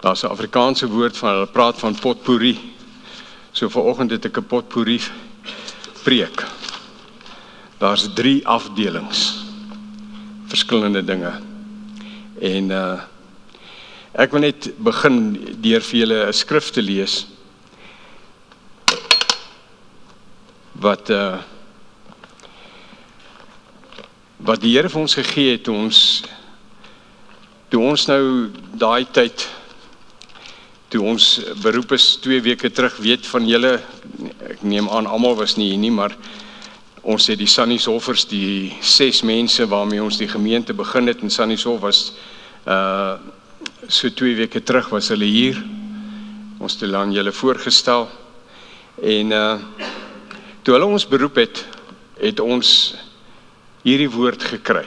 Daar's 'n Afrikaanse woord van, hulle praat van potpourri. So vanoggend het ek 'n potpourri preek. Daar's 3 afdelings, verskillende dinge. En ek wil net begin deur vir julle 'n skrif te lees, wat die Here vir ons gegee het, toe ons nou daai tyd, toe ons beroep is 2 weke terug, weet van julle, ek neem aan almal was nie hier nie, maar ons het die Sannieshoffers, die 6 mense waarmee ons die gemeente begin het, en Sannieshof was so 2 weke terug was hulle hier, ons het hulle aan julle voorgestel, en toe hulle ons beroep het ons hierdie woord gekry.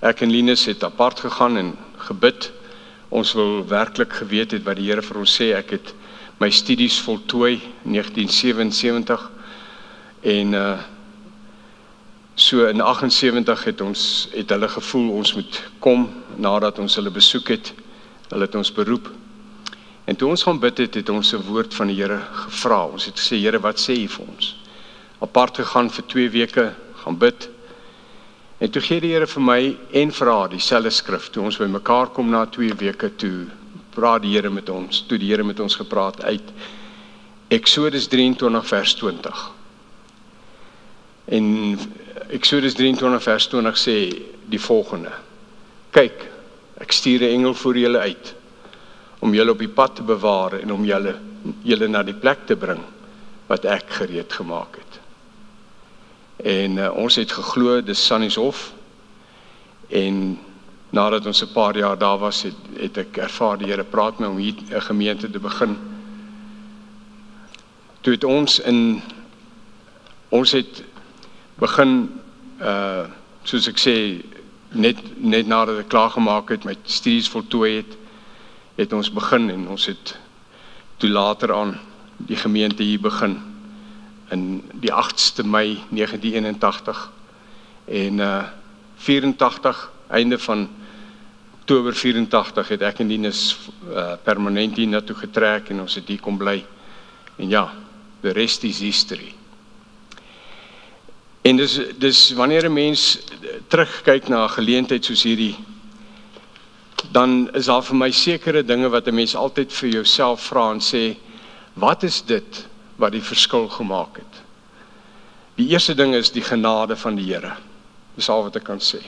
Ek en Linus het apart gegaan en gebid. Ons wil werklik geweet het wat die Here vir ons sê. Ek het my studies voltooi 1977 en so in 78 het hulle gevoel ons moet kom nadat ons hulle besoek het. Hulle het ons beroep. En toe ons gaan bid het ons 'n woord van die Here gevra. Ons het gesê, Here, wat sê U vir ons? Apart gegaan vir 2 weke, gaan bid. En toe gee die Here vir my en vir haar dieselfde skrif. Toe ons by mekaar kom na 2 weke, toe praat die Here met ons, toe die Here met ons gepraat uit Exodus 23 vers 20. En Exodus 23 vers 20 sê die volgende: Kyk, ek stuur 'n engel voor julle uit, om julle op die pad te bewaar en om julle na die plek te bring wat ek gereed gemaak het. En ons het geglo, dis Sannieshof, en nadat ons 'n paar jaar daar was, het ek ervaar die Here praat met om hier 'n gemeente te begin. Toe het ons het begin, soos ek sê, net nadat ek klaargemaak het, my studies voltooi het ons begin, en ons het toe later aan die gemeente hier begin, in die 8ste Mei 1981, en 84, einde van Oktober 84, het ek en Linus permanent hier naartoe getrek, en ons het hier kom bly, en ja, the rest is history. En dis wanneer 'n mens terugkyk na 'n geleentheid soos hierdie, dan is daar vir my sekere dinge wat 'n mens altyd vir jouself vra en sê, wat is dit wat die verskil gemaak het? Die eerste ding is die genade van die Here. Dis al wat ek kan sê.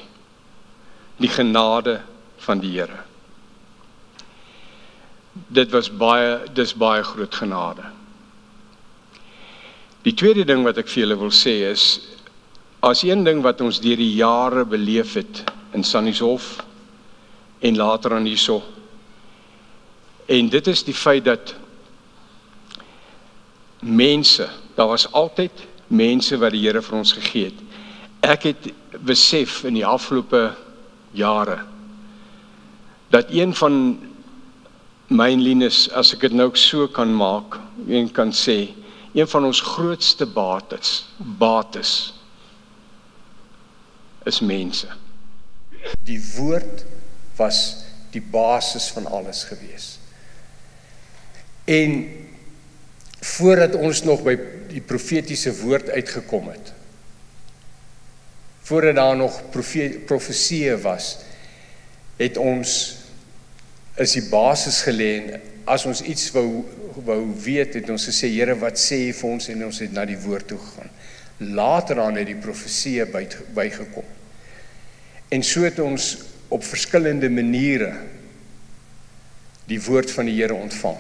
Die genade van die Here. Dis baie groot genade. Die tweede ding wat ek vir julle wil sê is, as een ding wat ons deur die jare beleef het in Sannieshof en later aan hierso, en dit is die feit dat mense, daar was altyd mense wat die Here vir ons gegee het. Ek het besef in die afgelope jare, dat een van my en Linus, as ek dit nou so kan maak, en kan sê, een van ons grootste bates is mense. Die woord was die basis van alles gewees. En voordat ons nog by die profetiese woord uitgekom het, voordat daar nog profesieë was, is die basis gelê, en as ons iets wou weet, het ons gesê, Here, wat sê jy vir ons, en ons het na die woord toe gegaan. Later aan het die profesieë bygekom. En so het ons op verskillende maniere die woord van die Here ontvang.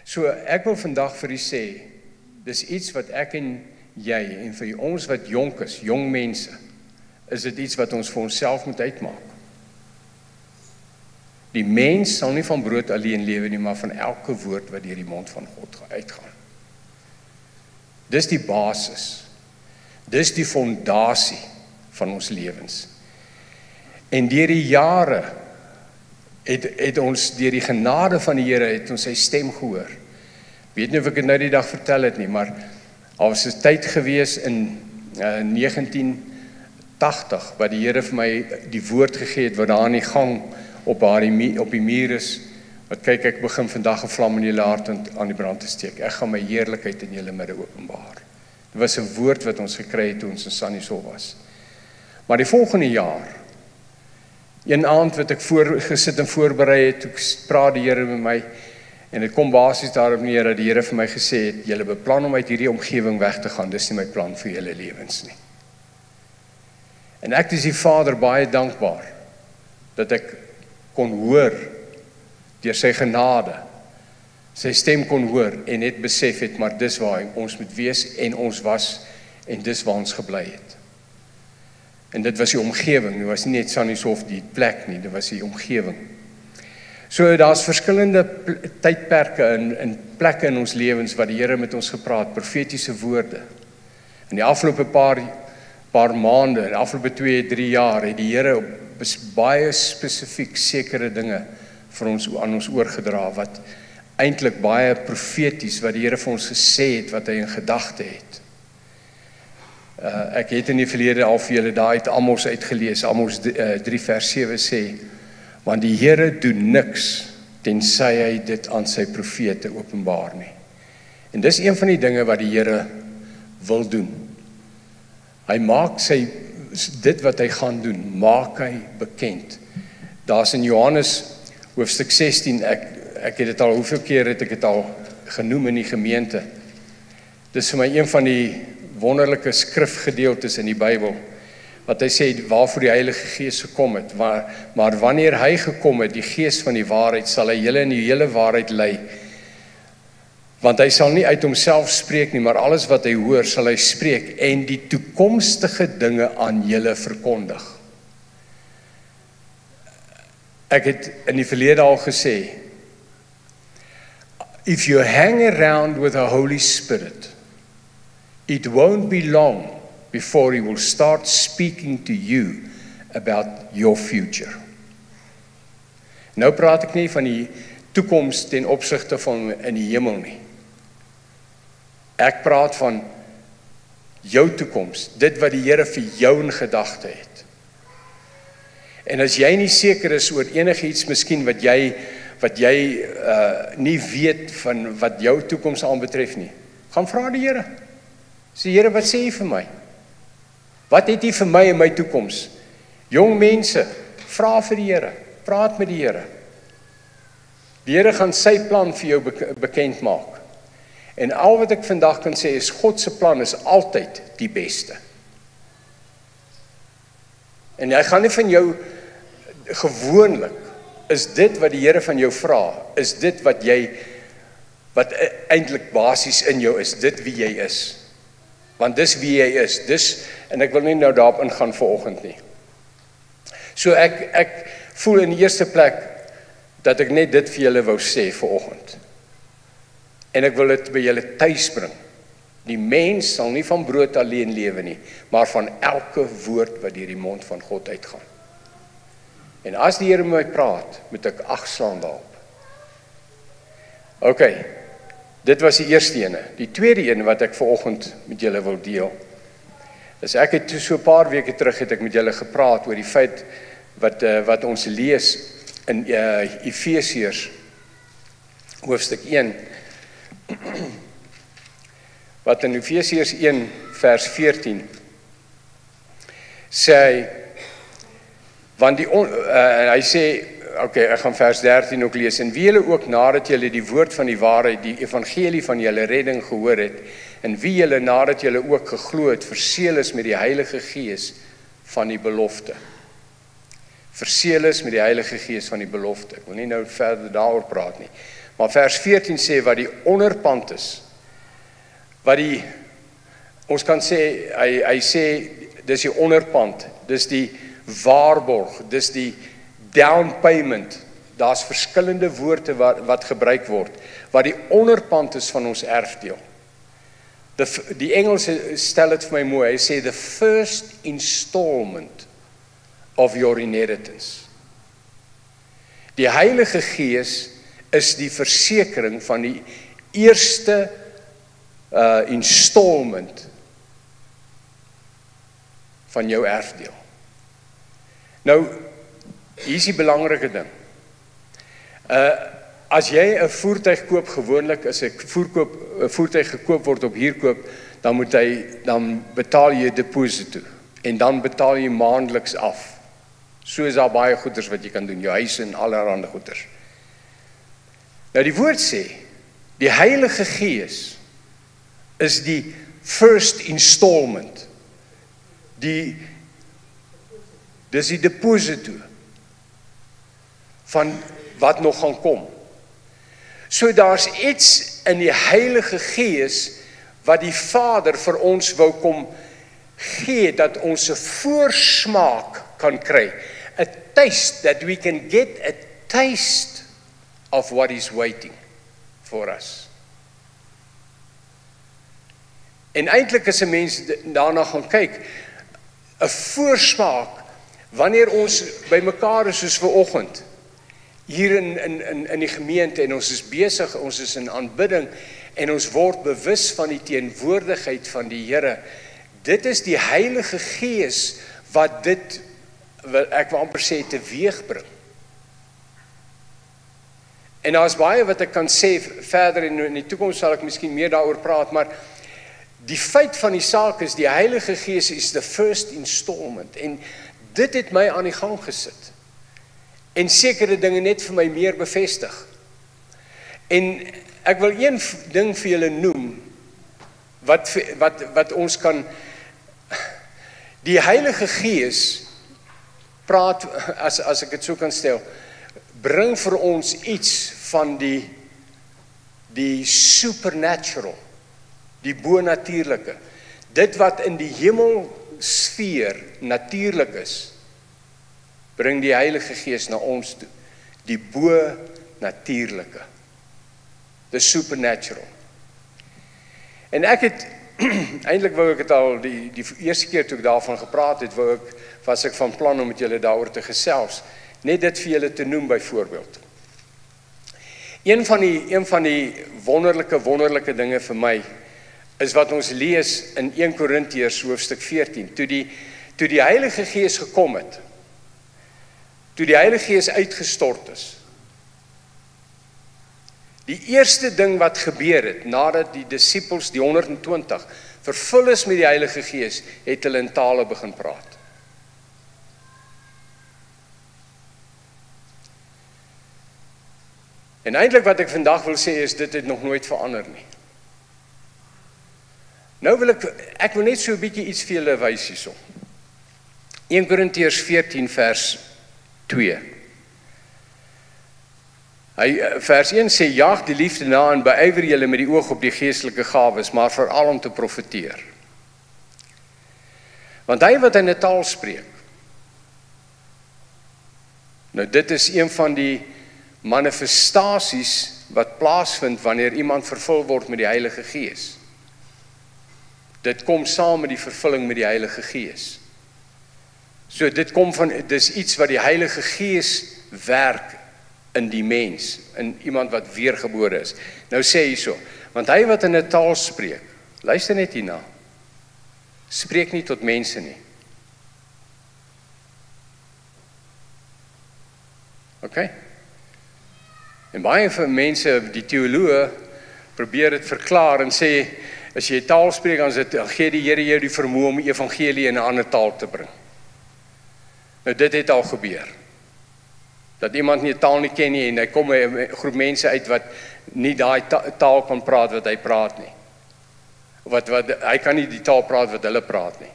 So ek wil vandag vir u sê, dis iets wat ek en jy, en vir ons wat jonk is, jong mense, is dit iets wat ons vir onsself moet uitmaak. Die mens sal nie van brood alleen lewe nie, maar van elke woord wat deur die mond van God uitgaan. Dis die basis. Dis die fondasie van ons lewens. En deur die jare het ons deur die genade van die Here het ons sy stem gehoor. Weet nie of ek dit nou die dag vertel het nie, maar al was 'n tyd gewees in 1980 wat die Here vir my die woord gegee het wat daar in die gang op die muur is, wat kyk, ek begin vandag 'n vlam in julle hart aan die brand te steek. Ek gaan my heerlikheid in julle midde openbaar. Dit was 'n woord wat ons gekry het toe ons in Sannieshof was. Maar die volgende jaar, een aand wat ek gesit en voorberei het, toe praat die Here met my, en dit kom basies daarop neer dat die Here vir my gesê het, julle beplan om uit hierdie omgewing weg te gaan, dis nie my plan vir julle lewens nie. En ek is die Vader baie dankbaar, dat ek kon hoor, deur sy genade, sy stem kon hoor, en net besef het, maar dis waar ons moet wees, en ons was, en dis waar ons gebly het. En dit was die omgewing, dit was nie net Sannieshof die plek nie, dit was die omgewing. So daar's verskillende tydperke en plekke in ons lewens wat die Here met ons gepraat, profetiese woorde. In die afgelope paar maande, die afgelope 2-3 jaar, het die Here baie spesifiek sekere dinge vir ons aan ons oorgedra, wat eintlik baie profeties, wat die Here vir ons gesê het, wat hy in gedagte het. Ek het in die verlede al vir julle daai uit Amos uitgelees, Amos 3 vers 7 sê, want die Here doen niks, tensy hy dit aan sy profete openbaar nie. En dis een van die dinge wat die Here wil doen. Hy maak dit wat hy gaan doen, maak hy bekend. Daar's in Johannes hoofstuk 16, ek het dit al, hoeveel keer het ek dit al genoem in die gemeente. Dis vir my een van die wonderlike skrifgedeeltes in die Bybel, wat hy sê, waarvoor die Heilige Gees gekom het, maar wanneer hy gekom het, die Gees van die waarheid, sal hy julle in die hele waarheid lei, want hy sal nie uit homself spreek nie, maar alles wat hy hoor, sal hy spreek, en die toekomstige dinge aan julle verkondig. Ek het in die verlede al gesê, if you hang around with the Holy Spirit, it won't be long before he will start speaking to you about your future. Nou praat ek nie van die toekoms ten opsigte van in die hemel nie. Ek praat van jou toekoms, dit wat die Here vir jou in gedagte het. En as jy nie seker is oor enigiets miskien wat jy nie weet van wat jou toekoms aanbetref nie, gaan vra die Here. Sê, Here, wat sê jy vir my? Wat het jy vir my in my toekoms? Jong mense, vra vir die Here, praat met die Here. Die Here gaan sy plan vir jou bekend maak. En al wat ek vandag kan sê is, God se plan is altyd die beste. En hy gaan nie van jou gewoonlik, is dit wat die Here van jou vra, is dit wat eintlik basies in jou is, dit wie jy is. Want dis wie jy is, en ek wil nie nou daarop ingaan vanoggend nie. So ek voel in die eerste plek, dat ek net dit vir julle wou sê vanoggend. En ek wil dit by julle tuis bring. Die mens sal nie van brood alleen lewe nie, maar van elke woord wat deur die mond van God uitgaan. En as die Here met my praat, moet ek ag slaan daarop. OK, dit was die eerste ene. Die tweede een wat ek vanoggend met julle wil deel, is ek het so 'n paar weke terug het ek met julle gepraat oor die feit wat ons lees in Efesiërs hoofstuk 1, wat in Efesiërs 1 vers 14 sê hy, want hy sê, OK, ek gaan vers 13 ook lees, en wie julle ook nadat julle die woord van die waarheid, die evangelie van julle redding gehoor het, en wie julle nadat julle ook geglo het, verseël is met die Heilige Gees van die belofte. Verseël is met die Heilige Gees van die belofte. Ek wil nie nou verder daaroor praat nie. Maar vers 14 sê wat die onderpand is, ons kan sê, hy sê, dis die onderpand, dis die waarborg, dis die down payment, daar's verskillende woorde wat gebruik word, wat die onderpand is van ons erfdeel. Die Engels stel dit vir my mooi, hy sê the first installment of your inheritance. Die Heilige Gees is die versekering van die eerste installment van jou erfdeel. Nou, hier is die belangrike ding. As jy 'n voertuig koop, gewoonlik as 'n voertuig gekoop word op huurkoop, dan betaal jy deposito en dan betaal jy maandeliks af. So is daar baie goeders wat jy kan doen, jou huis en allerlei goeders. Nou die woord sê, die Heilige Gees is die first installment. Dis die deposito van wat nog gaan kom. So daar's iets in die Heilige Gees wat die Vader vir ons wou kom gee, dat ons 'n voorsmaak kan kry. A taste, that we can get a taste of what is waiting for us. En eintlik as 'n mens daarna gaan kyk, 'n voorsmaak, wanneer ons by mekaar is soos vanoggend, hier in die gemeente, en ons is besig, ons is in aanbidding, en ons word bewus van die teenwoordigheid van die Here. Dit is die Heilige Gees wat dit, ek wil amper sê, teweeg bring. En daar is baie wat ek kan sê verder, en in die toekoms sal ek miskien meer daaroor praat, maar die feit van die saak is, die Heilige Gees is the first installment, en dit het my aan die gang gesit, en sekere dinge net vir my meer bevestig. En ek wil een ding vir julle noem, wat ons kan, die Heilige Gees praat, as ek dit so kan stel, bring vir ons iets van die supernatural, die bonatuurlike, dit wat in die hemelsfeer natuurlik is, bring die Heilige Gees na ons toe, die bonatuurlike, the supernatural. En ek het, eintlik wou ek het al, die eerste keer toe ek daarvan gepraat het, was ek van plan om met julle daaroor te gesels, net dit vir julle te noem byvoorbeeld. Een van die wonderlike dinge vir my, is wat ons lees in 1 Korintiërs hoofstuk 14, toe die Heilige Gees gekom het, toe die Heilige Gees uitgestort is, die eerste ding wat gebeur het, nadat die disippels, die 120, vervul is met die Heilige Gees, het hulle in tale begin praat. En eintlik wat ek vandag wil sê is, dit het nog nooit verander nie. Nou wil ek wil net so 'n bietjie iets vir julle wys hierso. 1 Korintiërs 14 vers 2. Vers 1 sê, jaag die liefde na en beywer julle met die oog op die geestelike gawes, maar veral om te profeteer. Want hy wat in 'n taal spreek, nou dit is een van die manifestasies wat plaasvind wanneer iemand vervul word met die Heilige Gees. Dit kom saam met die vervulling met die Heilige Gees. So dis iets wat die Heilige Gees werk in die mens, in iemand wat weergebore is. Nou sê hy so, want hy wat in 'n taal spreek, luister net hierna, spreek nie tot mense nie. Okay? En baie van mense, die teoloë, probeer dit verklaar en sê, as jy taal spreek, dan gee die Here jou die vermoë om die evangelie in 'n ander taal te bring. Nou dit het al gebeur. Dat iemand nie 'n taal nie ken nie, en hy kom 'n groep mense uit wat nie daai taal kan praat wat hy praat nie. Hy kan nie die taal praat wat hulle praat nie.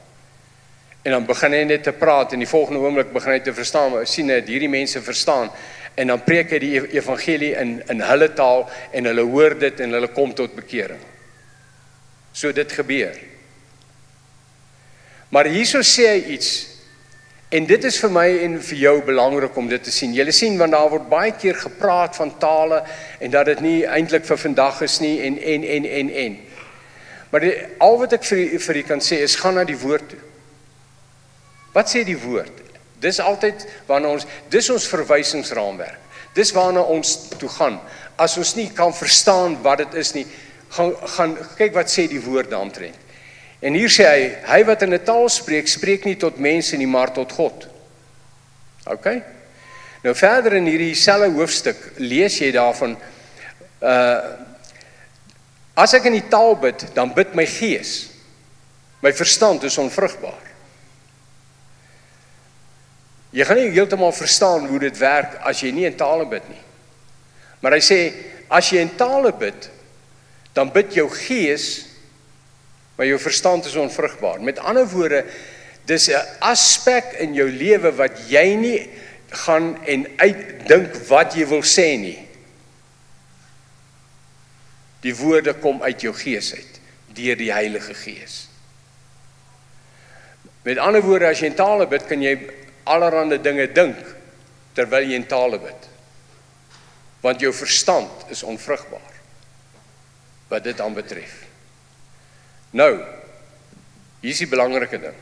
En dan begin hy net te praat, en die volgende oomblik begin hy te verstaan, sien hy, hierdie mense verstaan, en dan preek hy die evangelie in hulle taal, en hulle hoor dit, en hulle kom tot bekering. So dit gebeur. Maar hierso sê hy iets, en dit is vir my en vir jou belangrik om dit te sien. Julle sien, want daar word baie keer gepraat van tale, en dat dit nie eintlik vir vandag is nie, en. Maar al wat ek vir u kan sê, is gaan na die woord toe. Wat sê die woord? Dis altyd dis ons verwysingsraamwerk. Dis waarna ons toe gaan. As ons nie kan verstaan wat dit is nie, gaan kyk wat sê die woord daaromtrent. En hier sê hy wat in 'n taal spreek, spreek nie tot mense nie, maar tot God. Okay? Nou verder in hierdie selfe hoofstuk lees jy daarvan, as ek in die taal bid, dan bid my gees. My verstand is onvrugbaar. Jy gaan nie heeltemal verstaan hoe dit werk as jy nie in tale bid nie. Maar hy sê, as jy in tale bid, dan bid jou gees, maar jou verstand is onvrugbaar. Met ander woorde, dis 'n aspek in jou lewe wat jy nie gaan en uitdink wat jy wil sê nie. Die woorde kom uit jou gees uit, deur die Heilige Gees. Met ander woorde, as jy in tale bid, kan jy allerhande dinge dink, terwyl jy in tale bid. Want jou verstand is onvrugbaar, wat dit aanbetref. Nou, hier is die belangrike ding.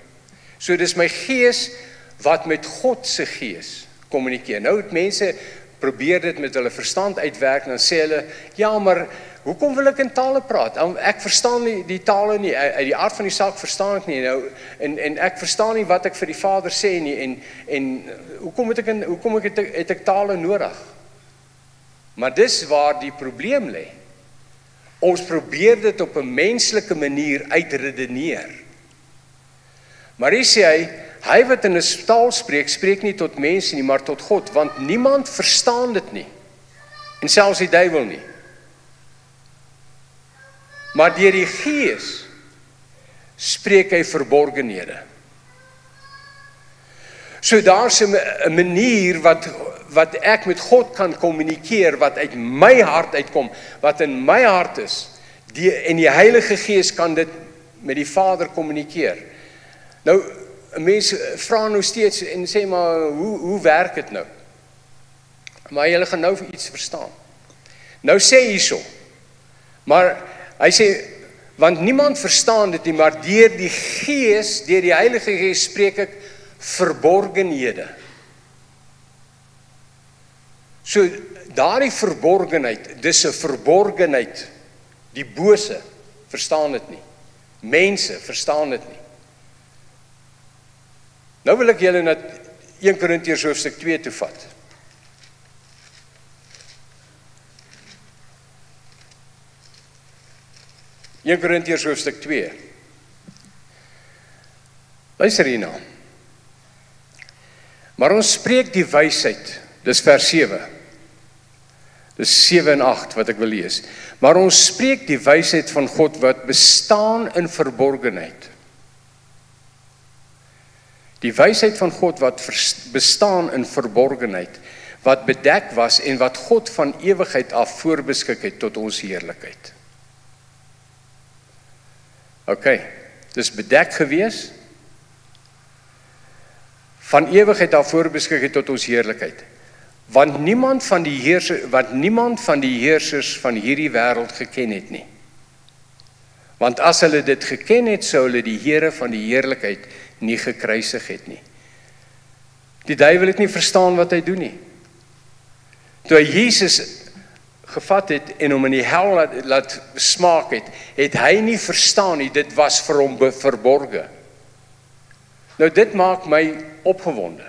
So dis my gees, wat met God se gees kommunikeer. Nou het mense probeer dit met hulle verstand uitwerk, en dan sê hulle, ja, maar hoekom wil ek in tale praat? Ek verstaan nie die tale nie, uit die aard van die saak verstaan ek nie, nou, en ek verstaan nie wat ek vir die Vader sê nie, en hoekom het ek tale nodig? Maar dis waar die probleem lê. Ons probeer dit op 'n menslike manier uitredeneer. Maar hier sê hy wat in 'n taal spreek, spreek nie tot mense nie, maar tot God, want niemand verstaan dit nie, en selfs die duiwel nie. Maar deur die Gees spreek hy verborgenhede. So daar's 'n manier wat ek met God kan kommunikeer, wat uit my hart uitkom, wat in my hart is, en die Heilige Gees kan dit met die Vader kommunikeer. Nou, mense vra nou steeds en sê maar, hoe werk dit nou? Maar julle gaan nou iets verstaan. Nou sê hierso, maar hy sê, want niemand verstaan dit nie, maar deur die Gees, deur die Heilige Gees spreek ek verborgenhede. So, daardie verborgenheid, dis 'n verborgenheid, die bose verstaan dit nie. Mense verstaan dit nie. Nou wil ek julle na 1 Korintiërs hoofstuk 2 toe vat. Korintiërs hoofstuk 2. Luister hierna. Maar ons spreek die wysheid, dis vers 7. Dis 7 en 8 wat ek wil lees. Maar ons spreek die wysheid van God wat bestaan in verborgenheid. Die wysheid van God wat bestaan in verborgenheid, wat bedek was en wat God van ewigheid af voorbeskik het tot ons heerlikheid. OK, dis bedek gewees, van ewigheid af voorbeskik het tot ons heerlikheid. Want niemand van die heersers van hierdie wêreld geken het nie. Want as hulle dit geken het, sou hulle die Here van die heerlikheid nie gekruisig het nie. Die duiwel het nie verstaan wat hy doen nie. Toe hy Jesus gevat het en hom in die hel laat smaak het hy nie verstaan nie, dit was vir hom verborge. Nou dit maak my opgewonde.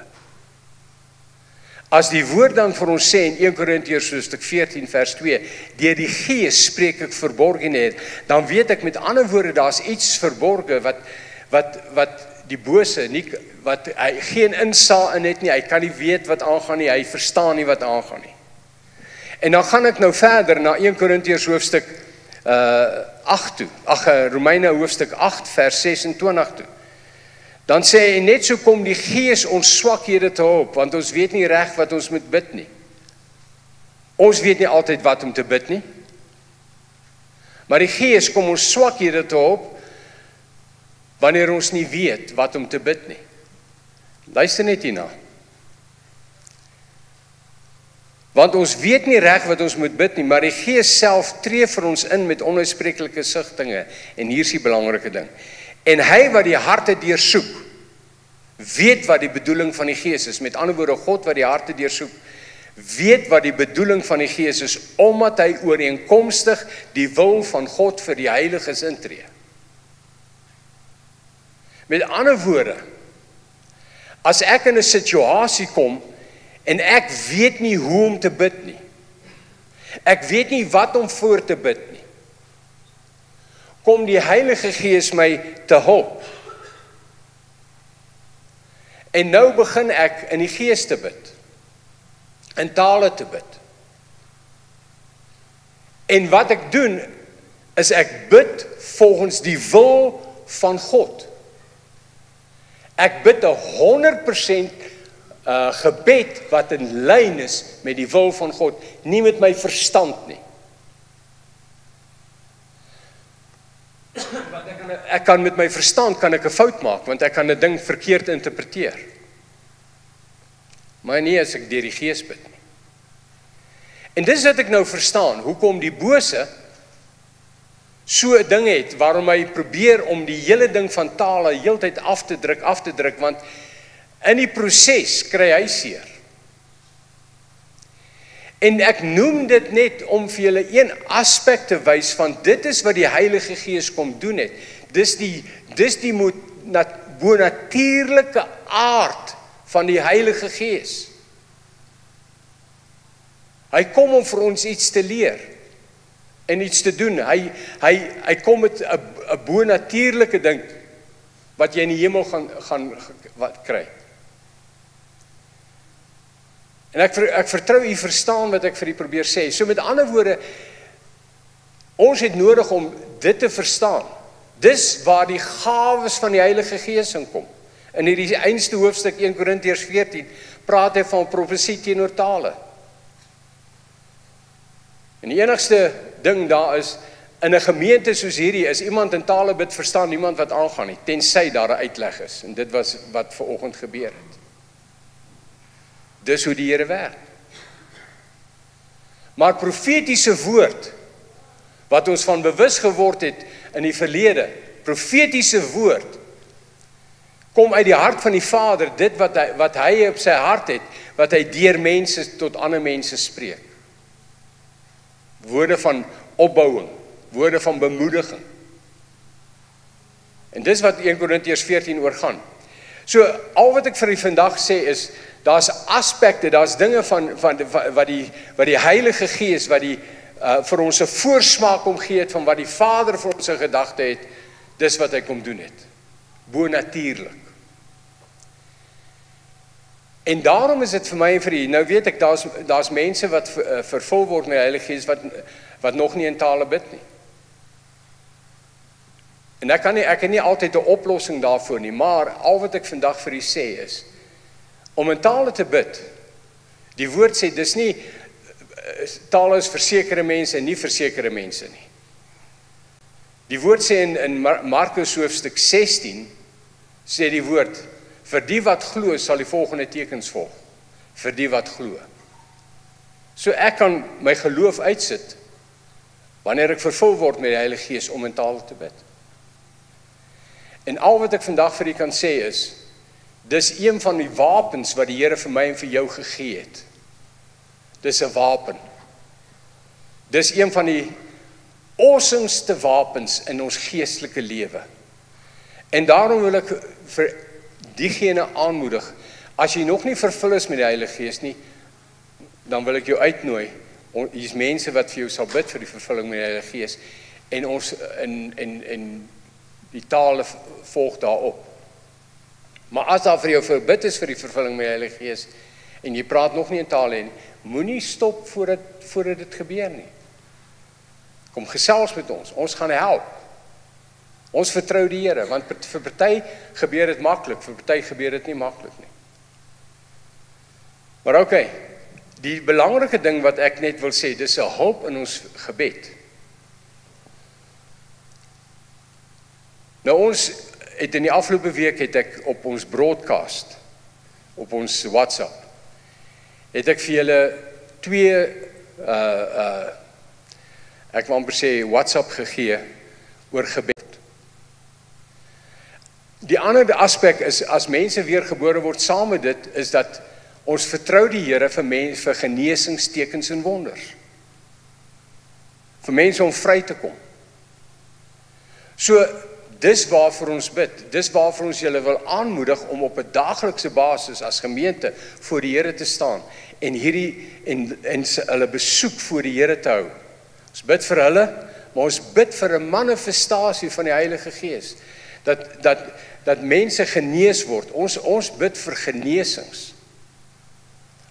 As die woord dan vir ons sê in 1 Korintiërs hoofstuk 14 vers 2, deur die Gees spreek ek verborgenheid, dan weet ek met ander woorde, daar's iets verborge wat die bose nie, wat hy geen insaag in het nie, hy kan nie weet wat aangaan nie, hy verstaan nie wat aangaan nie. En dan gaan ek nou verder na 1 Korintiërs hoofstuk 8 toe, Romeine hoofstuk 8 vers 26 toe. Dan sê hy, net so kom die Gees ons swakhede te hulp, want ons weet nie reg wat ons moet bid nie. Ons weet nie altyd wat om te bid nie. Maar die Gees kom ons swakhede te hulp, wanneer ons nie weet wat om te bid nie. Luister net hierna. Want ons weet nie reg wat ons moet bid nie, maar die Gees self tree vir ons in met onuitspreeklike sigtinge. En hier is die belangrike ding. En hy wat die harte deursoek, weet wat die bedoeling van die Gees is. Met ander woorde, God wat die harte deursoek, weet wat die bedoeling van die Gees is, omdat hy ooreenkomstig die wil van God vir die heiliges intree. Met ander woorde, as ek in 'n situasie kom, en ek weet nie hoe om te bid nie. Ek weet nie wat om voor te bid nie. Kom die Heilige Gees my te hulp. En nou begin ek in die Gees te bid, in tale te bid. En wat ek doen, is ek bid volgens die wil van God. Ek bid 100% gebed wat in lyn is met die wil van God, nie met my verstand nie. Want ek kan met my verstand kan ek 'n fout maak, want ek kan 'n ding verkeerd interpreteer. Maar nie as ek deur die Gees bid nie. En dis wat ek nou verstaan, hoekom die bose so 'n ding het, waarom hy probeer om die hele ding van tale heeltyd af te druk, want in die proses kry hy seer. En ek noem dit net om vir julle een aspek te wys van dit is wat die Heilige Gees kom doen het. Dis die bonatuurlike aard van die Heilige Gees. Hy kom om vir ons iets te leer en iets te doen. Hy kom met 'n bonatuurlike ding wat jy in die hemel gaan kry. En ek vertrou u verstaan wat ek vir u probeer sê. So met ander woorde, ons het nodig om dit te verstaan. Dis waar die gawes van die Heilige Gees inkom. In hierdie einste hoofstuk 1 Korintiërs 14 praat hy van profesie teenoor tale. En die enigste ding daar is, in 'n gemeente soos hierdie, is iemand in tale bid verstaan, niemand wat aangaan nie, tensy daar 'n uitleg is. En dit was wat vanoggend gebeur het. Dis hoe die Here werk. Maar profetiese woord, wat ons van bewus geword het in die verlede, profetiese woord, kom uit die hart van die Vader, dit wat hy op sy hart het, wat hy deur mense tot ander mense spreek. Woorde van opbouing, woorde van bemoediging. En dis wat 1 Korintiërs 14 oor gaan. So, al wat ek vir u vandag sê is, daar's aspekte, daar's dinge van wat die Heilige Gees, wat die vir ons 'n voorsmaak omgee het van wat die Vader vir ons 'n gedagte het, dis wat hy kom doen het. Bonatuurlik. En daarom is dit vir my en vir u, nou weet ek, daar's mense wat vervul word met die Heilige Gees wat nog nie in tale bid nie. En ek het nie altyd 'n oplossing daarvoor nie, maar al wat ek vandag vir u sê is, om in tale te bid, die woord sê, dis nie, tale is vir sekere mense en nie vir sekere mense nie. Die woord sê in Markus hoofstuk 16, sê die woord, vir die wat glo sal die volgende tekens volg, vir die wat glo. So ek kan my geloof uitsit, wanneer ek vervul word met die Heilige Gees om in tale te bid. En al wat ek vandag vir u kan sê is, dis een van die wapens wat die Here vir my en vir jou gegee het. Dis 'n wapen. Dis een van die awesomeste wapens in ons geestelike lewe. En daarom wil ek vir diegene aanmoedig, as jy nog nie vervul is met die Heilige Gees nie, dan wil ek jou uitnooi, hier's mense wat vir jou sal bid vir die vervulling met die Heilige Gees, en ons in die tale volg daarop. Maar as daar vir jou verbid is vir die vervulling met die Heilige Gees, en jy praat nog nie in tale nie, moenie stop voordat dit gebeur nie. Kom gesels met ons gaan help. Ons vertrou die Here, want vir party gebeur dit maklik, vir party gebeur dit nie maklik nie. Maar okay, die belangrike ding wat ek net wil sê, dis 'n hulp in ons gebed. Nou ons het in die afgelope week het ek op ons broadcast, op ons WhatsApp, het ek vir julle 2 ek wil amper sê WhatsApp gegee oor gebed. Die ander aspek is, as mense weer gebore word saam met dit, is dat ons vertrou die Here vir genesingstekens en wonders. Vir mense om vry te kom. So, dis waarvoor ons bid. Dis waarvoor ons julle wil aanmoedig om op 'n daaglikse basis as gemeente voor die Here te staan en hulle besoek voor die Here te hou. Ons bid vir hulle, maar ons bid vir 'n manifestasie van die Heilige Gees. Dat mense genees word. Ons bid vir genesings.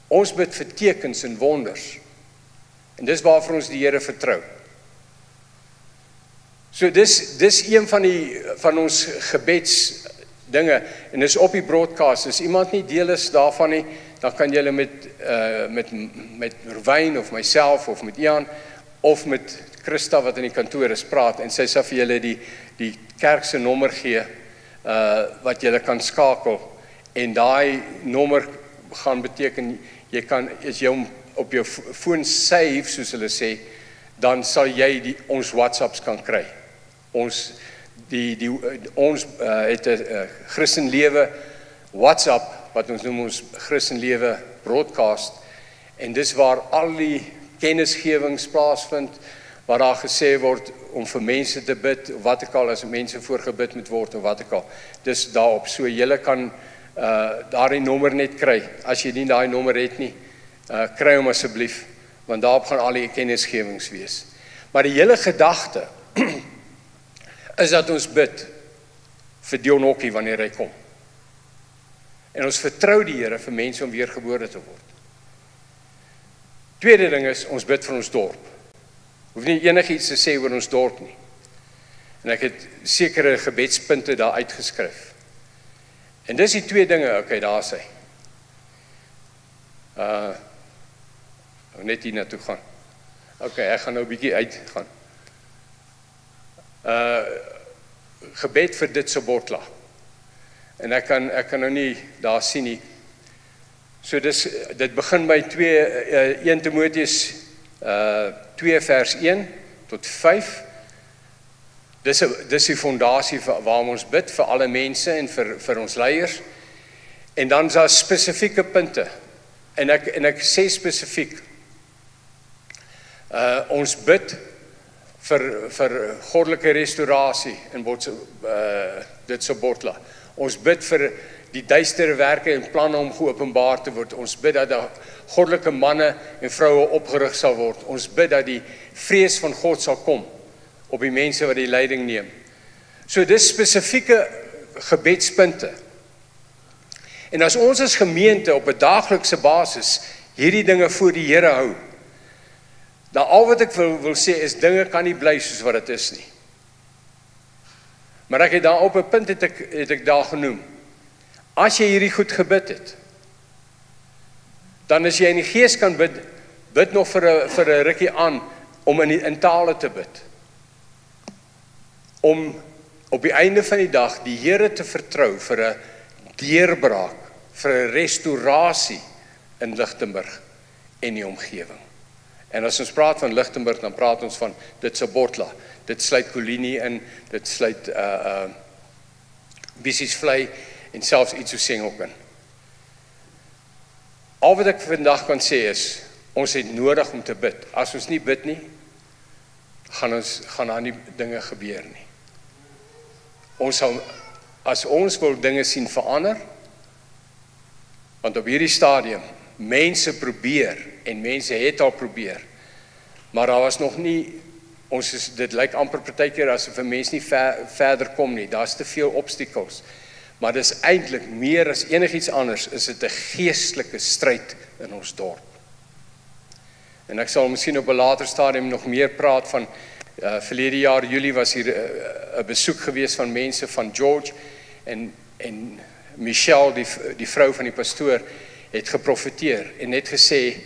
Ons bid vir tekens en wonders. En dis waarvoor ons die Here vertrou. So dis een van ons gebedsdinge, en dis op die broadcast. As iemand nie deel is daarvan nie, dan kan julle met Rwyn of myself of met Ian of met Christa wat in die kantoor is praat, en sy sal vir julle die kerk se nommer gee wat julle kan skakel, en daai nommer gaan beteken as jy hom op jou foon save, soos hulle sê, dan sal jy ons WhatsApps kan kry. Ons het 'n Christenlewe WhatsApp wat ons noem ons Christenlewe broadcast, en dis waar al die kennisgewings plaasvind, waar daar gesê word om vir mense te bid, of wat ek al, as mense voorgebid moet word, of wat ek al, dis daarop. So julle kan daardie nommer net kry. As jy nie daai nommer het nie, kry hom asseblief, want daarop gaan al die kennisgewings wees. Maar die hele gedagte is dat ons bid vir Dion Hokkie wanneer hy kom. En ons vertrou die Here vir mense om weergebore te word. Tweede ding is, ons bid vir ons dorp. Hoef nie enigiets te sê oor ons dorp nie. En ek het sekere gebedspunte daar uitgeskryf. En dis die twee dinge, okay, daar is hy. Net hier naartoe gaan. Okay, ek gaan nou 'n bietjie uitgaan. Gebed vir dit Sobotla. En ek kan nou nie daar sien nie. So dit begin by 1 Timoteus 2 vers 1 tot 5. Dis die fondasie waarom ons bid vir alle mense en vir ons leiers. En dan is daar spesifieke punte. En ek sê spesifiek, ons bid vir goddelike restaurasie in dit Sobotla. Ons bid vir die duistere werke en planne om geopenbaar te word. Ons bid dat daar goddelike manne en vroue opgerig sal word. Ons bid dat die vrees van God sal kom op die mense wat die leiding neem. So dis spesifieke gebedspunte. En as ons as gemeente op 'n daaglikse basis hierdie dinge voor die Here hou, dan al wat ek wil sê is, dinge kan nie bly soos wat dit is nie. Maar ek het daar op 'n punt het ek daar genoem. As jy hierdie goed gebid het, dan as jy in die gees kan bid nog vir 'n rukkie aan om in tale te bid. Om op die einde van die dag die Here te vertrou vir 'n deurbraak, vir 'n restaurasie in Lichtenburg en die omgewing. En as ons praat van Lichtenburg, dan praat ons van dit Sobotla. Dit sluit Kolinie in, dit sluit Bissiesvlei en selfs Itsoseng ook in. Al wat ek vandag kan sê is, ons het nodig om te bid. As ons nie bid nie, gaan daar nie dinge gebeur nie. As ons wil dinge sien verander, want op hierdie stadium, mense probeer, en mense het al probeer, maar daar was nog nie, dit lyk amper partykeer asof 'n mens nie verder kom nie, daar's te veel obstacles, maar dis eintlik meer as enigiets anders, is dit 'n geestelike stryd in ons dorp. En ek sal miskien op 'n later stadium nog meer praat van, verlede jaar Julie was hier 'n besoek gewees van mense van George, en Michelle, die vrou van die pastoor, het geprofeteer en het gesê,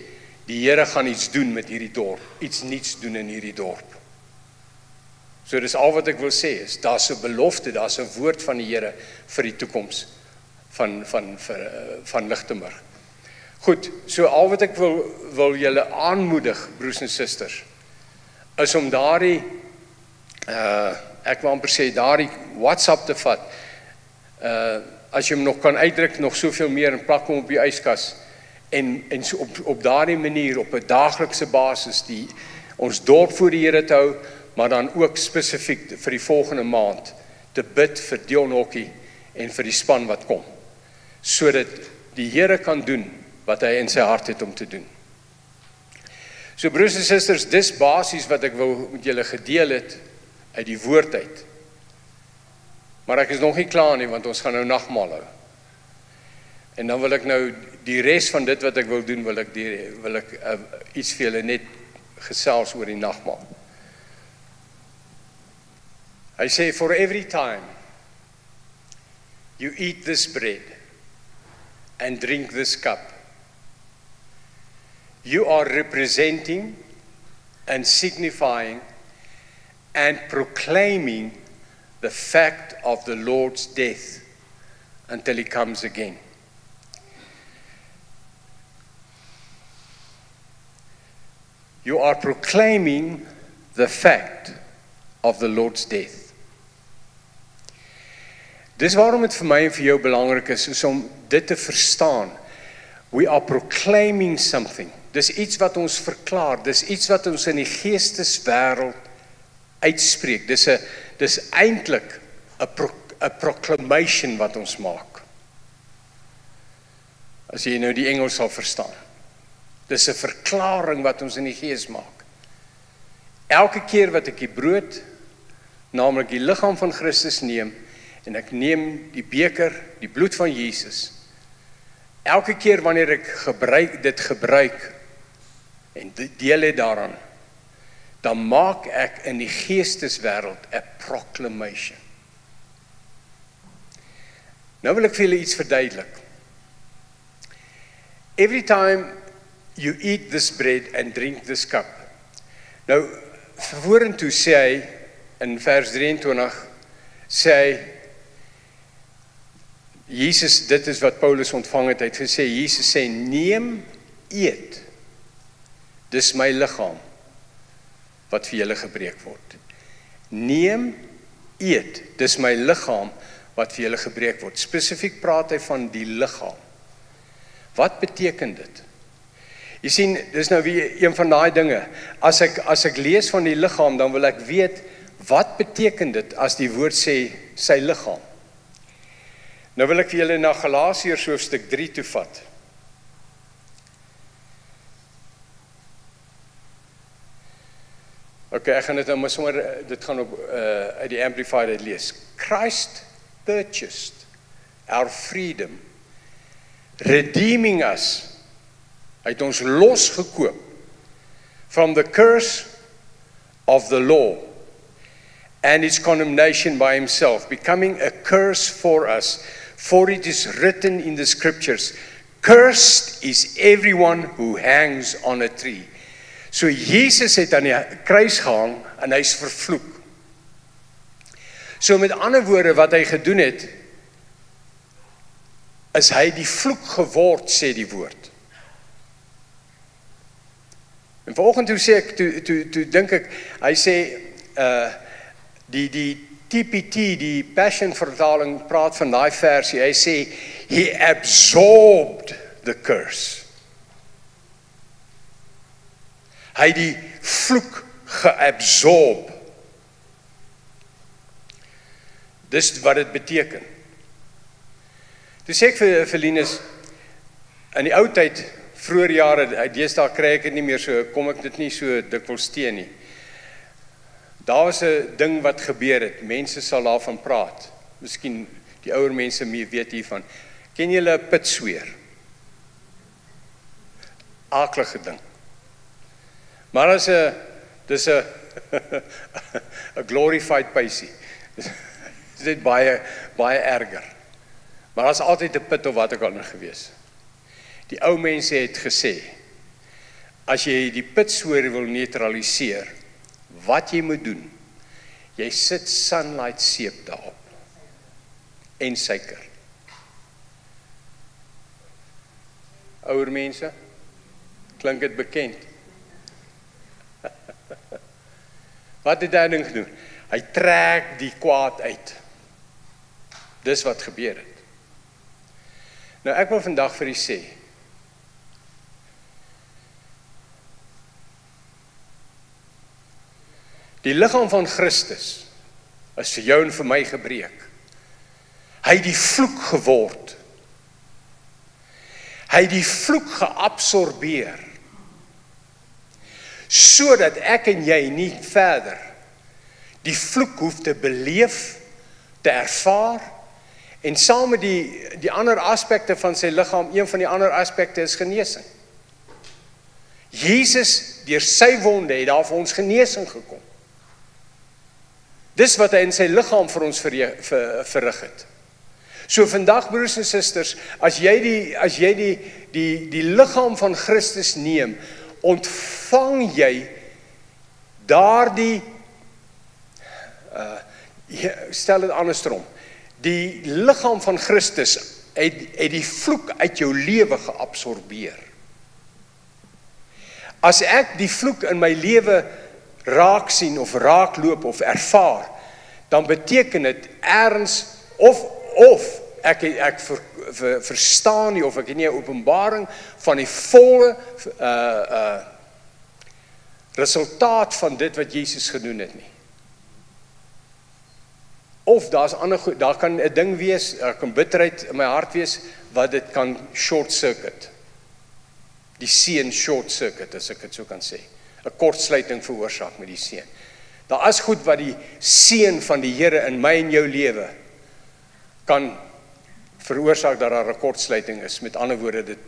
die Here gaan iets doen met hierdie dorp, iets niets doen in hierdie dorp. So dis al wat ek wil sê is, daar's 'n belofte, daar's 'n woord van die Here vir die toekoms van Lichtenburg. Goed, so al wat ek wil julle aanmoedig, broers en susters, is om daardie, ek wil amper sê, daardie WhatsApp te vat, as jy hom nog kan uitdruk, nog soveel meer, en plak hom op die yskas, en so op daardie manier, op 'n daaglikse basis, ons dorp voor die Here te hou, maar dan ook spesifiek vir die volgende maand, te bid vir Dion Hockey en vir die span wat kom, sodat die Here kan doen wat hy in sy hart het om te doen. So broers en susters, dis basies wat ek wou met julle gedeel het uit die woord uit. Maar ek is nog nie klaar nie, want ons gaan nou nagmaal hou. En dan wil ek nou die res van dit wat ek wil doen, wil ek iets vir julle net gesels oor die nagmaal. Hy sê, for every time you eat this bread and drink this cup, you are representing and signifying and proclaiming the fact of the Lord's death until he comes again. You are proclaiming the fact of the Lord's death. Dis waarom het vir my en vir jou belangrik is om dit te verstaan. We are proclaiming something. Dis iets wat ons verklaar, dis iets wat ons in die geesteswêreld uitspreek. Dis eintlik 'n proclamation wat ons maak. As jy nou die Engels sal verstaan. Dis 'n verklaring wat ons in die gees maak. Elke keer wat ek die brood, naamlik die liggaam van Christus neem, en ek neem die beker, die bloed van Jesus, elke keer wanneer ek dit gebruik, en deel het daaraan, dan maak ek in die geesteswêreld 'n proclamation. Nou wil ek vir julle iets verduidelik. Every time you eat this bread and drink this cup. Nou, vorentoe sê hy, in vers 23, sê hy, Jesus, dit is wat Paulus ontvang het, hy het gesê, Jesus sê, neem, eet, dis my liggaam, wat vir julle gebreek word. Neem, eet, dis my liggaam, wat vir julle gebreek word. Spesifiek praat hy van die liggaam. Wat beteken dit? Jy sien, dis nou weer een van daai dinge. As ek lees van die liggaam, dan wil ek weet, wat beteken dit as die woord sê, sy liggaam? Nou wil ek vir julle na Galasiërs hoofstuk 3 toe vat. Okay, ek gaan dit nou maar sommer, dit gaan op uit die Amplified uit lees. Christ purchased our freedom, redeeming us, hy het ons losgekoop from the curse of the law and its condemnation by himself, becoming a curse for us, for it is written in the scriptures, cursed is everyone who hangs on a tree. So Jesus het aan die kruis gehang en hy's vervloek. So met ander woorde wat hy gedoen het, is hy die vloek geword, sê die woord. En vanoggend toe sê ek, toe dink ek, hy sê, die TPT, die Passion vertaling praat van daai versie, hy sê, he absorbed the curse. Hy die vloek geabsorb. Dis wat dit beteken. Toe sê ek vir Linus, in die ou tyd, vroeër jare, deesdae kry ek dit nie meer so, kom ek dit nie so dikwels teen nie. Daar was 'n ding wat gebeur het, mense sal daarvan praat. Miskien die ouer mense meer weet hiervan. Ken julle 'n pitsweer? Aaklige ding. Maar dis 'n glorified paisie. Dit is baie erger. Maar daar's altyd 'n pit of wat ook al in gewees. Die ou mense het gesê, as jy die pitsweer wil neutraliseer, wat jy moet doen, jy sit sunlight seep daarop en suiker. Ouer mense, klink dit bekend? Wat het hy ding gedoen? Hy trek die kwaad uit. Dis wat gebeur het. Nou ek wil vandag vir u sê, die liggaam van Christus is vir jou en vir my gebreek. Hy het die vloek geword. Hy het die vloek geabsorbeer, sodat ek en jy nie verder die vloek hoef te beleef, te ervaar, en saam met die ander aspekte van sy liggaam, een van die ander aspekte is genesing. Jesus, deur sy wonde, het daar vir ons genesing gekom. Dis wat hy in sy liggaam vir ons verrig het. So vandag, broers en susters, as jy die liggaam van Christus neem, ontvang jy daardie, stel dit andersom, die liggaam van Christus het die vloek uit jou lewe geabsorbeer. As ek die vloek in my lewe raak sien of raak loop of ervaar, dan beteken dit ergens of ek verstaan nie, of ek het nie 'n openbaring van die volle resultaat van dit wat Jesus gedoen het nie. Of daar kan 'n ding wees, daar kan bitterheid in my hart wees, wat dit kan short circuit. Die seën short circuit, as ek dit so kan sê. 'n Kortsluiting veroorsaak met die seën. Daar is goed wat die seën van die Here in my en jou lewe kan veroorsaak dat daar 'n kortsluiting is. Met ander woorde, dit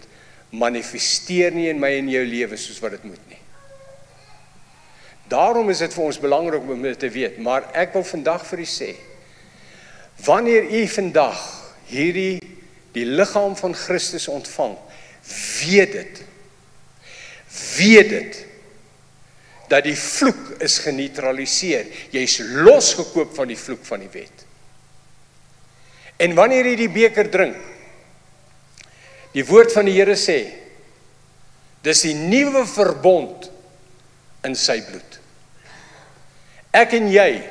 manifesteer nie in my en jou lewe soos wat dit moet nie. Daarom is dit vir ons belangrik om dit te weet, maar ek wil vandag vir u sê, wanneer u vandag die liggaam van Christus ontvang, weet dit, dat die vloek is geneutraliseer. Jy is losgekoop van die vloek van die wet. En wanneer jy die beker drink, die woord van die Here sê, dis die nuwe verbond in sy bloed. Ek en jy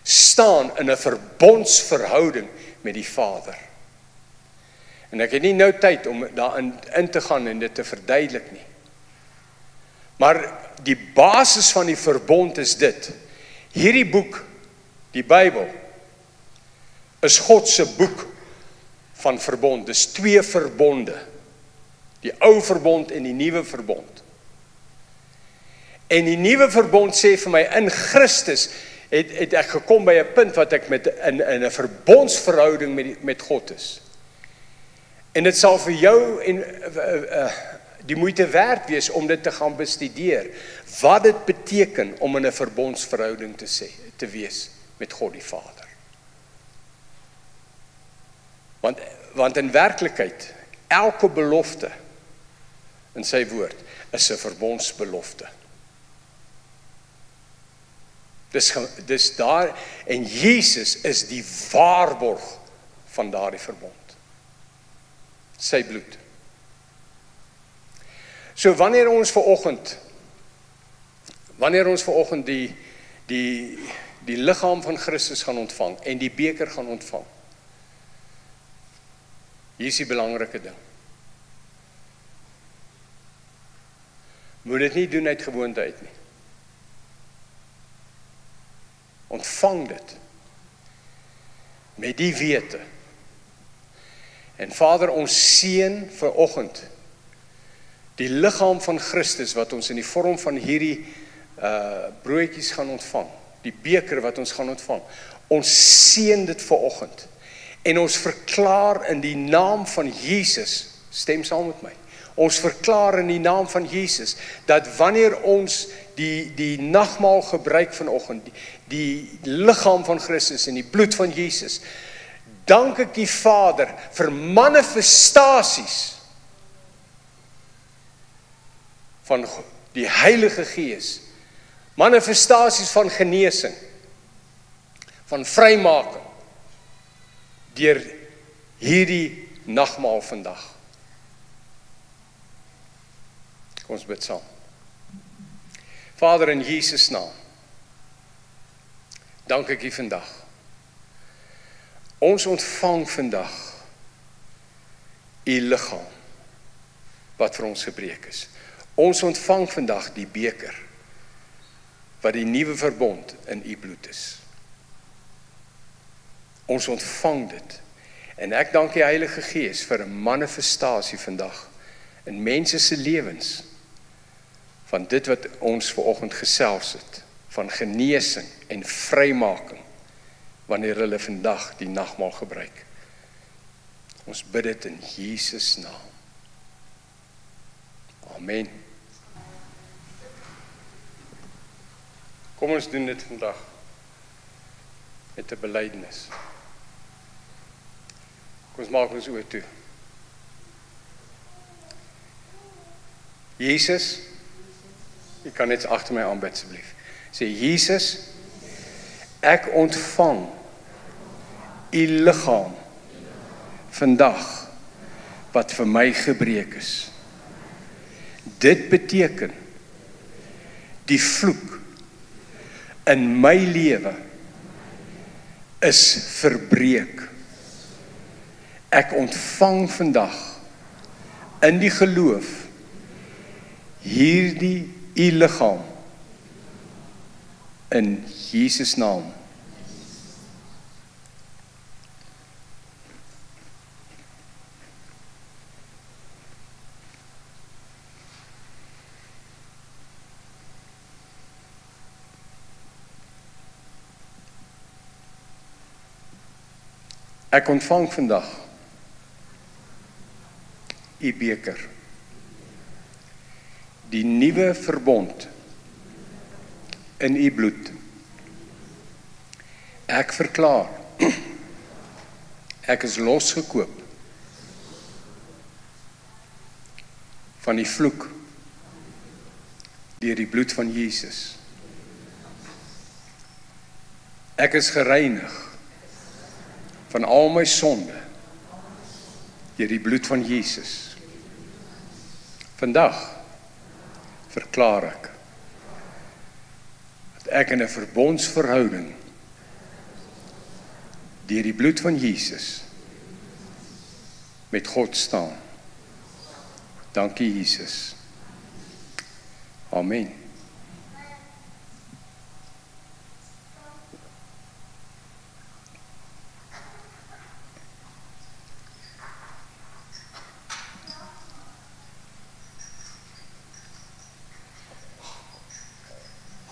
staan in 'n verbondsverhouding met die Vader. En ek het nie nou tyd om daarin in te gaan en dit te verduidelik nie. Maar die basis van die verbond is dit. Hierdie boek, die Bybel, is God se boek van verbond. Dis 2 verbonde. Die ou verbond en die nuwe verbond. En die nuwe verbond sê vir my, in Christus het ek gekom by 'n punt wat ek in 'n verbondsverhouding met God is. En dit sal vir jou die moeite werd wees om dit te gaan bestudeer, wat dit beteken om in 'n verbondsverhouding te wees met God die Vader. Want in werklikheid, elke belofte in sy woord is 'n verbondsbelofte. Dis daar, en Jesus is die waarborg van daardie verbond. Sy bloed. So wanneer ons vanoggend die liggaam van Christus gaan ontvang en die beker gaan ontvang, hier is die belangrike ding. Moet dit nie doen uit gewoonte uit nie. Ontvang dit met die wete. En Vader, ons seën vanoggend die liggaam van Christus wat ons in die vorm van hierdie broodjies gaan ontvang, die beker wat ons gaan ontvang. Ons seën dit vanoggend. En ons verklaar in die naam van Jesus, stem saam met my. Ons verklaar in die naam van Jesus dat wanneer ons die nagmaal gebruik vanoggend, die liggaam van Christus en die bloed van Jesus, dank ek die Vader vir manifestasies van die Heilige Gees, manifestasies van genesing, van vrymaking, deur hierdie nagmaal vandag. Kom ons bid saam. Vader, in Jesus naam, dank ek U vandag. Ons ontvang vandag U liggaam wat vir ons gebreek is. Ons ontvang vandag die beker wat die nuwe verbond in U bloed is. Ons ontvang dit. En ek dank die Heilige Gees vir 'n manifestasie vandag in mense se lewens van dit wat ons vanoggend gesels het, van genesing en vrymaking wanneer hulle vandag die nagmaal gebruik. Ons bid dit in Jesus naam. Amen. Kom ons doen dit vandag met 'n belydenis. Kom ons maak ons oë toe. Jesus, jy kan net agter my aanbid asseblief. Sê Jesus, ek ontvang u liggaam vandag wat vir my gebreek is. Dit beteken die vloek in my lewe is verbreek. Ek ontvang vandag in die geloof hierdie u liggaam in Jesus naam. Ek ontvang vandag u beker, die nuwe verbond in u bloed. Ek verklaar, ek is losgekoop van die vloek deur die bloed van Jesus. Ek is gereinig van al my sonde deur die bloed van Jesus. Vandag verklaar ek dat ek in 'n verbondsverhouding deur die bloed van Jesus met God staan. Dankie Jesus. Amen.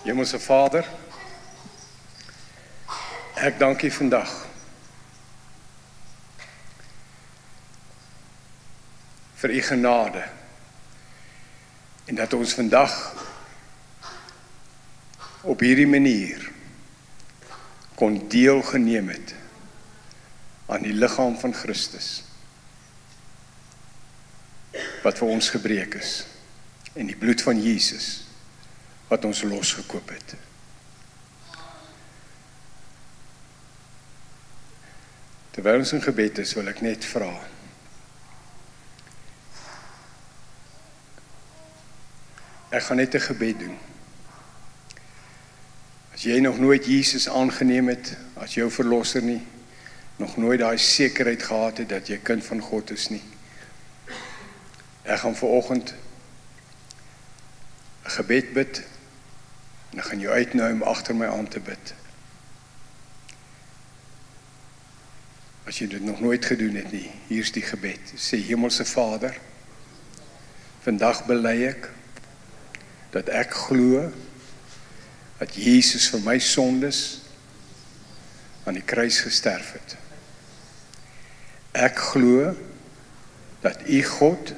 Hemelse Vader, ek dank U vandag vir U genade en dat ons vandag op hierdie manier kon deelgeneem het aan die liggaam van Christus wat vir ons gebreek is en die bloed van Jesus wat ons losgekoop het. Terwyl ons in gebed is, wil ek net vra. Ek gaan net 'n gebed doen. As jy nog nooit Jesus aangeneem het as jou verlosser nie, nog nooit daai sekerheid gehad het dat jy kind van God is nie. Ek gaan vanoggend 'n gebed bid en ek gaan jou uitnooi om agter my aan te bid. As jy dit nog nooit gedoen het nie, hier is die gebed. Sê Hemelse Vader, vandag bely ek dat ek glo dat Jesus vir my sondes aan die kruis gesterf het. Ek glo dat U God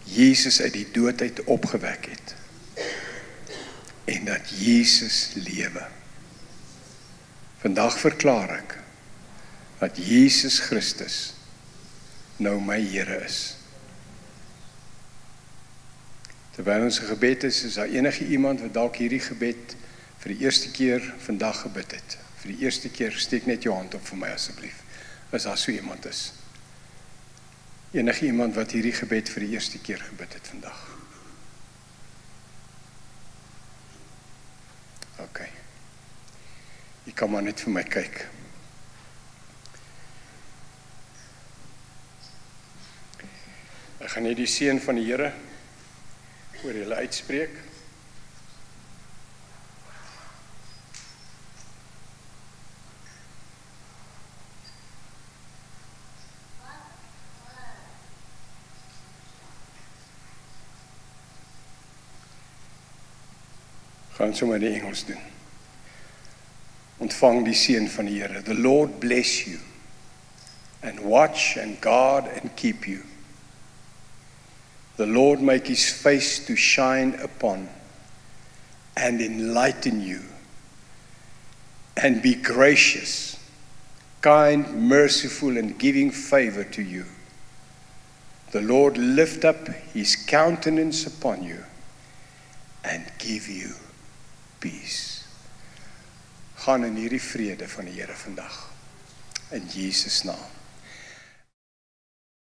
Jesus uit die dood uit opgewek het en dat Jesus lewe. Vandag verklaar ek dat Jesus Christus nou my Here is. Terwyl ons gebed is daar enige iemand wat dalk hierdie gebed vir die eerste keer vandag gebid het? Vir die eerste keer, steek net jou hand op vir my asseblief, as daar so iemand is. Enige iemand wat hierdie gebed vir die eerste keer gebid het vandag? OK. Jy kan maar net vir my kyk. Ek gaan net die seën van die Here oor julle uitspreek. Gaan sommer in die Engels doen. Ontvang die seën van die Here. The Lord bless you and watch and guard and keep you. The Lord make his face to shine upon and enlighten you and be gracious, kind, merciful and giving favor to you. The Lord lift up his countenance upon you and give you peace. Gaan in hierdie vrede van die Here vandag. In Jesus naam.